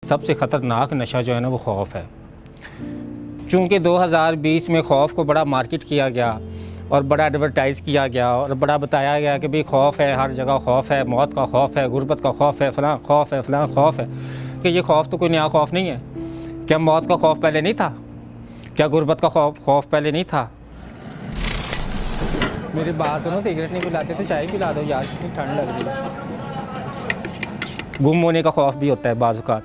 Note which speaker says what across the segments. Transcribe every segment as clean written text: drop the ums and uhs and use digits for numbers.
Speaker 1: सबसे ख़तरनाक नशा जो है ना वो खौफ है। चूँकि 2020 में खौफ को बड़ा मार्केट किया गया और बड़ा एडवर्टाइज़ किया गया और बड़ा बताया गया कि भाई खौफ है, हर जगह खौफ है, मौत का खौफ है, गुर्बत का खौफ है, फ़लाँ खौफ है, फ़लाँ खौफ है। कि ये खौफ तो कोई नया खौफ नहीं है। क्या मौत का खौफ पहले नहीं था? क्या गुर्बत का खौफ पहले नहीं था? मेरी बात सुनो, सिगरेट नहीं पिलाते तो चाय पिला दो यार, कितनी ठंड लग रही है। गुम होने का खौफ भी होता है, बाज़ औक़ात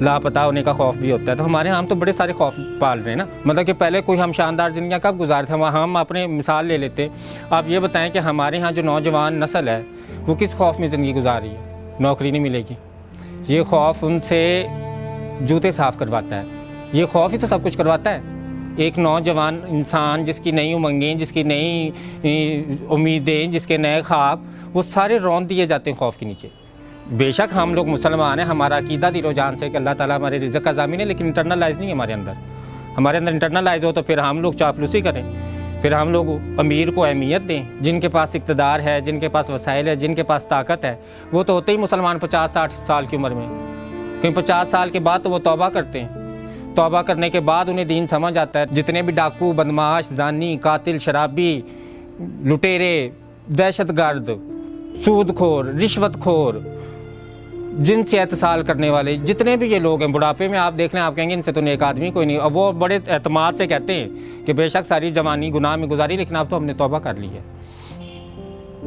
Speaker 1: लापता होने का खौफ भी होता है। तो हमारे यहाँ हम तो बड़े सारे खौफ पाल रहे हैं ना। मतलब कि पहले कोई हम शानदार ज़िंदगी कब गुजारते थे, हम अपने मिसाल ले लेते। आप ये बताएं कि हमारे यहाँ जो नौजवान नस्ल है वो किस खौफ में ज़िंदगी गुजार रही है? नौकरी नहीं मिलेगी, ये खौफ उनसे जूते साफ़ करवाता है, ये खौफ ही तो सब कुछ करवाता है। एक नौजवान इंसान जिसकी नई उमंगें, जिसकी नई उम्मीदें, जिसके नए ख्वाब, वो सारे रौंद दिए जाते हैं खौफ के नीचे। बेशक हम लोग मुसलमान हैं, हमारा अकीदा दिलो जान से कि अल्लाह ताला हमारे रिज़्क़ का ज़ामिन है, लेकिन इंटरनलाइज़ नहीं है हमारे अंदर। हमारे अंदर इंटरनलाइज़ हो तो फिर हम लोग चापलूसी करें, फिर हम लोग अमीर को अहमियत दें। जिनके पास इक़्तिदार है, जिनके पास वसाइल है, जिनके पास ताकत है, वो तो होते ही मुसलमान 50-60 साल की उम्र में। क्योंकि 50 साल के बाद तो वो तौबा करते हैं। तौबा करने के बाद उन्हें दीन समझ आता है। जितने भी डाकू, बदमाश, जानी, कातिल, शराबी, लुटेरे, दहशतगर्द, सूदखोर, रिश्वतखोर, जिनसे एहतसाल करने वाले जितने भी ये लोग हैं, बुढ़ापे में आप देख लें, आप कहेंगे इनसे तो नेक आदमी कोई नहीं। अब वो बड़े एतमाद से कहते हैं कि बेशक सारी जवानी गुनाह में गुजारी, लेकिन अब तो हमने तौबा कर ली है।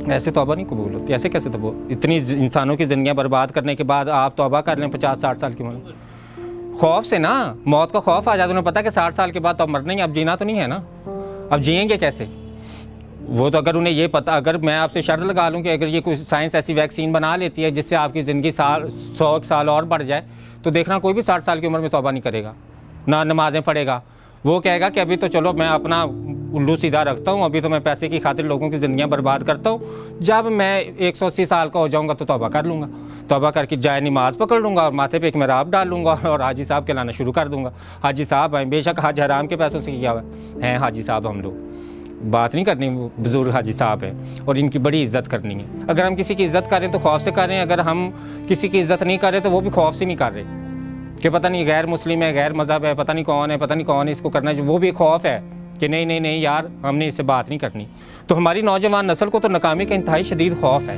Speaker 1: ऐसे तौबा नहीं कबूल होती। ऐसे कैसे? तो इतनी इंसानों की ज़िंदगियाँ बर्बाद करने के बाद आप तौबा कर लें 50-60 साल की उम्र। खौफ से ना, मौत का खौफ आ जाता है। उन्हें पता है कि 60 साल के बाद तो अब मरना ही, अब जीना तो नहीं है ना। अब जिएंगे कैसे? वो तो अगर उन्हें ये पता, अगर मैं आपसे शर्त लगा लूँ कि अगर ये कोई साइंस ऐसी वैक्सीन बना लेती है जिससे आपकी ज़िंदगी 100 साल और बढ़ जाए, तो देखना कोई भी 60 साल की उम्र में तौबा नहीं करेगा, ना नमाज़ें पढ़ेगा। वो कहेगा कि अभी तो चलो मैं अपना उल्लू सीधा रखता हूँ, अभी तो मैं पैसे की खातिर लोगों की ज़िंदगियाँ बर्बाद करता हूँ। जब मैं 180 साल का हो जाऊँगा तो तौबा कर लूँगा, तौबा करके जाए नमाज़ पकड़ लूँगा और माथे पे एक मेहराब डाल लूँगा और हाजी साहब कहलाना शुरू कर दूँगा। हाजी साहब हैं, बेशक हज हराम के पैसों से किया हुआ है हाजी साहब। हम लोग बात नहीं करनी, बुजुर्ग हाजी साहब हैं और इनकी बड़ी इज़्ज़त करनी है। अगर हम किसी की इज़्ज़त करें तो खौफ से करें, अगर हम किसी की इज़्ज़त नहीं करें तो वो भी खौफ से नहीं कर रहे कि पता नहीं गैर मुस्लिम है, गैर मज़हब है, पता नहीं कौन है, पता नहीं कौन है, इसको करना चाहिए। वो भी खौफ है कि नहीं नहीं नहीं यार, हमने इससे बात नहीं करनी। तो हमारी नौजवान नस्ल को तो नाकामी का इंतहाई शदीद खौफ है।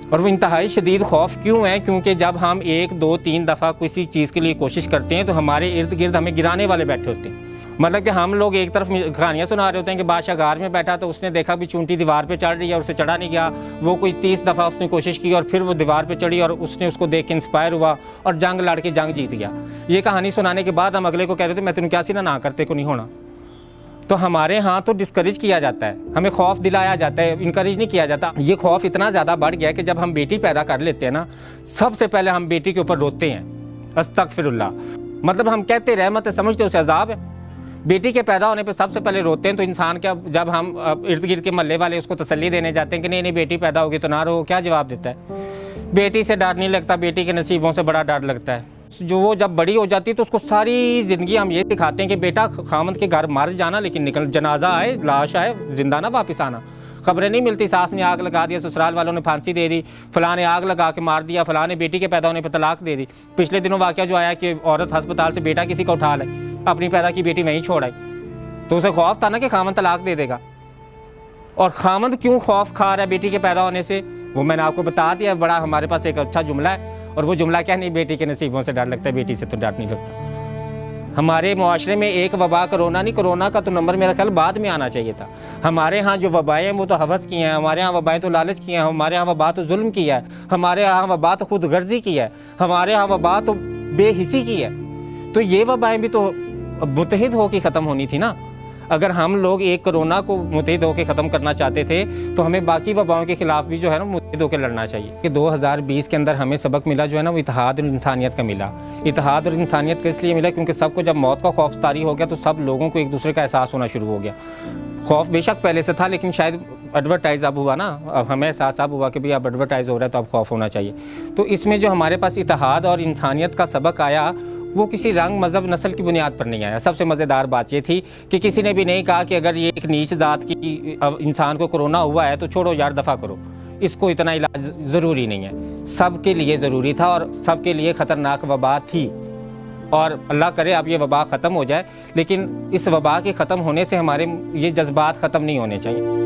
Speaker 1: और वो इंतहाई शदीद खौफ क्यों है? क्योंकि जब हम 1, 2, 3 दफ़ा किसी चीज़ के लिए कोशिश करते हैं तो हमारे इर्द गिर्द हमें गिराने वाले बैठे होते हैं। मतलब कि हम लोग एक तरफ कहानियाँ सुना रहे होते हैं कि बादशाह गार में बैठा तो उसने देखा भी चूंटी दीवार पे चढ़ रही है और उसे चढ़ा नहीं गया। वो कोई 30 दफ़ा उसने कोशिश की और फिर वो दीवार पे चढ़ी और उसने उसको देख के इंस्पायर हुआ और जंग लड़ के जंग जीत गया। ये कहानी सुनाने के बाद हम अगले को कह रहे थे मैं तेन क्या सी ना करते को नहीं होना। तो हमारे यहाँ तो डिस्करेज किया जाता है, हमें खौफ दिलाया जाता है, इनकरेज नहीं किया जाता। ये खौफ इतना ज़्यादा बढ़ गया कि जब हम बेटी पैदा कर लेते हैं ना, सबसे पहले हम बेटी के ऊपर रोते हैं, अस्तगफिरुल्लाह। मतलब हम कहते रहमत है, समझते उसे अजाब है। बेटी के पैदा होने पे सबसे पहले रोते हैं। तो इंसान क्या, जब हम इर्द गिर्द के मोहल्ले वाले उसको तसल्ली देने जाते हैं कि नहीं नहीं बेटी पैदा होगी तो ना रो, क्या जवाब देता है? बेटी से डर नहीं लगता, बेटी के नसीबों से बड़ा डर लगता है। जो वो जब बड़ी हो जाती है तो उसको सारी ज़िंदगी हम ये सिखाते हैं कि बेटा खामद के घर मर जाना, लेकिन निकल, जनाजा आए, लाश आए, जिंदा ना वापस आना। खबरें नहीं मिलती, सास ने आग लगा दिया, ससुराल वालों ने फांसी दे दी, फलां ने आग लगा के मार दिया, फलां ने बेटी के पैदा होने पर तलाक दे दी। पिछले दिनों वाक़या जो आया कि औरत अस्पताल से बेटा किसी का उठा लाई, अपनी पैदा की बेटी वहीं छोड़ आई। तो उसे खौफ था ना कि खामद तलाक दे देगा। और खामद क्यों खौफ खा रहा है बेटी के पैदा होने से, वो मैंने आपको बता दिया। बड़ा हमारे पास एक अच्छा जुमला है, और वो जुमला क्या, नहीं बेटी के नसीबों से डर लगता है, बेटी से तो डर नहीं लगता। हमारे मुआशरे में एक वबा कोरोना नहीं, कोरोना का तो नंबर मेरा ख्याल बाद में आना चाहिए था। हमारे यहाँ जो वबाएँ हैं वो तो हवस की हैं, हमारे यहाँ वबाएँ तो लालच की हैं, हमारे यहाँ वबा तो जुल्म की है, हमारे यहाँ वबा तो खुद गर्जी की है, हमारे यहाँ वबा तो बेहिसी की है। तो ये वबाएँ भी तो मुतहिद होकर ख़त्म होनी थी ना। अगर हम लोग एक कोरोना को मुतहिद होकर ख़त्म करना चाहते थे तो हमें बाकी वबाओं के खिलाफ भी जो है ना मुतहिद होकर लड़ना चाहिए। कि 2020 के अंदर हमें सबक मिला जो है ना, वो इत्तेहाद और इंसानियत का मिला। इत्तेहाद और इंसानियत का इसलिए मिला क्योंकि सबको जब मौत का खौफ तारी हो गया तो सब लोगों को एक दूसरे का एहसास होना शुरू हो गया। खौफ बेशक पहले से था, लेकिन शायद एडवर्टाइज अब हुआ ना, अब हमें एहसास अब हुआ कि भाई अब एडवर्टाइज हो रहा है तो अब खौफ होना चाहिए। तो इसमें जो हमारे पास इत्तेहाद और इंसानियत का सबक आया वो किसी रंग, मज़हब, नस्ल की बुनियाद पर नहीं आया। सबसे मज़ेदार बात ये थी कि किसी ने भी नहीं कहा कि अगर ये एक नीच ज़ात की इंसान को कोरोना हुआ है तो छोड़ो यार, दफ़ा करो। इसको इतना इलाज ज़रूरी नहीं है। सबके लिए ज़रूरी था और सबके लिए ख़तरनाक वबा थी। और अल्लाह करे अब ये वबा ख़त्म हो जाए, लेकिन इस वबा के ख़त्म होने से हमारे ये जज्बात ख़त्म नहीं होने चाहिए।